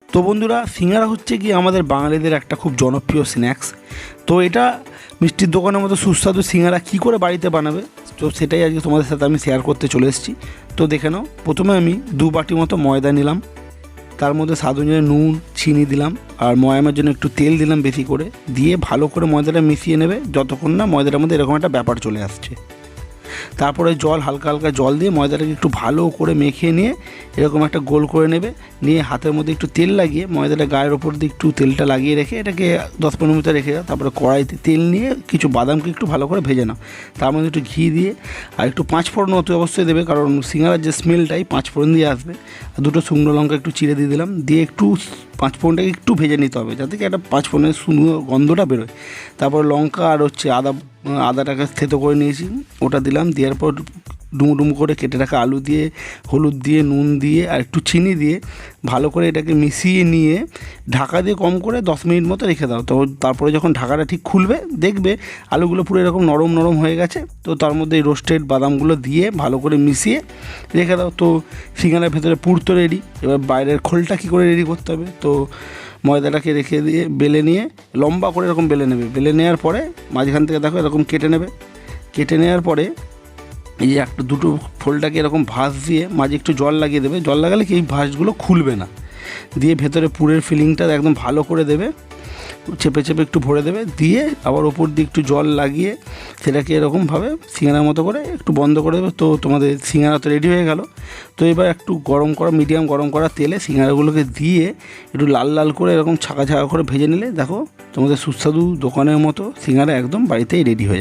তো বন্ধুরা, সিঙ্গারা হচ্ছে কি আমাদের বাঙালিদের একটা খুব জনপ্রিয় স্ন্যাক্স। তো এটা মিষ্টির দোকানের মতো সুস্বাদু সিঙ্গারা কী করে বাড়িতে বানাবে, তো সেটাই আজকে তোমাদের সাথে আমি শেয়ার করতে চলে এসেছি। তো দেখে নাও, প্রথমে আমি 2 বাটি মতো ময়দা নিলাম, তার মধ্যে স্বাদ অনুযায়ী নুন, চিনি দিলাম, আর ময়ামের জন্য একটু তেল দিলাম বেশি করে, দিয়ে ভালো করে ময়দাটা মিশিয়ে নেবে যতক্ষণ না ময়দাটার মধ্যে এরকম একটা ব্যাপার চলে আসছে। তারপরে জল, হালকা হালকা জল দিয়ে ময়দাটাকে একটু ভালো করে মেখে নিয়ে এরকম একটা গোল করে নেবে, নিয়ে হাতের মধ্যে একটু তেল লাগিয়ে ময়দাটা গায়ের ওপর দিয়ে একটু তেলটা লাগিয়ে রেখে এটাকে 10-15 মিনিট রেখে দাও। তারপরে কড়াইতে তেল নিয়ে কিছু বাদামকে একটু ভালো করে ভেজে নাও, তার মধ্যে একটু ঘি দিয়ে আর একটু 5 ফোড়ন অতি অবশ্যই দেবে, কারণ সিঙ্গারার যে স্মেলটাই 5 ফোড়ন দিয়ে আসবে। আর 2টো শুকনো লঙ্কা একটু চিড়ে দিয়ে দিলাম, দিয়ে একটু 5 ফোড়নটাকে একটু ভেজে নিতে হবে যাতে কি একটা 5 ফোড়নের সুন্দর গন্ধটা বেরোয়। তারপর লঙ্কা আর আদাটাকে থেতো করে নিয়েছি, ওটা দিলাম, দেওয়ার পর ডুমো ডুমো করে কেটে রাখা আলু দিয়ে, হলুদ দিয়ে, নুন দিয়ে আর একটু চিনি দিয়ে ভালো করে এটাকে মিশিয়ে নিয়ে ঢাকা দিয়ে কম করে 10 মিনিট মতো রেখে দাও। তো তারপরে যখন ঢাকাটা ঠিক খুলবে দেখবে আলুগুলো পুরো এরকম নরম নরম হয়ে গেছে। তো তার মধ্যে এই রোস্টেড বাদামগুলো দিয়ে ভালো করে মিশিয়ে রেখে দাও। তো সিঙ্গারার ভেতরে পুর তো রেডি, এবার বাইরের খোলটা কী করে রেডি করতে হবে। তো ময়দাটাকে রেখে দিয়ে বেলে নিয়ে লম্বা করে এরকম বেলে নেবে, বেলে নেওয়ার পরে মাঝখান থেকে দেখো এরকম কেটে নেবে। কেটে নেওয়ার পরে এই যে একটা 2টো ফোল্ডটাকে এরকম ভাঁজ দিয়ে মাঝে একটু জল লাগিয়ে দেবে, জল লাগালে কি এই ভাঁজগুলো খুলবে না, দিয়ে ভেতরে পুরের ফিলিংটা একদম ভালো করে দেবে, চেপে চেপে একটু ভরে দেবে, দিয়ে আবার ওপর দিয়ে একটু জল লাগিয়ে সেটাকে এরকমভাবে সিঙ্গারার মতো করে একটু বন্ধ করে দেবে। তো তোমাদের সিঙ্গারা তো রেডি হয়ে গেল। তো এবার একটু মিডিয়াম গরম করা তেলে সিঙ্গারাগুলোকে দিয়ে একটু লাল লাল করে এরকম ছাকা ছাকা করে ভেজে নিলে দেখো তোমাদের সুস্বাদু দোকানের মতো সিঙ্গারা একদম বাড়িতেই রেডি হয়ে যাবে।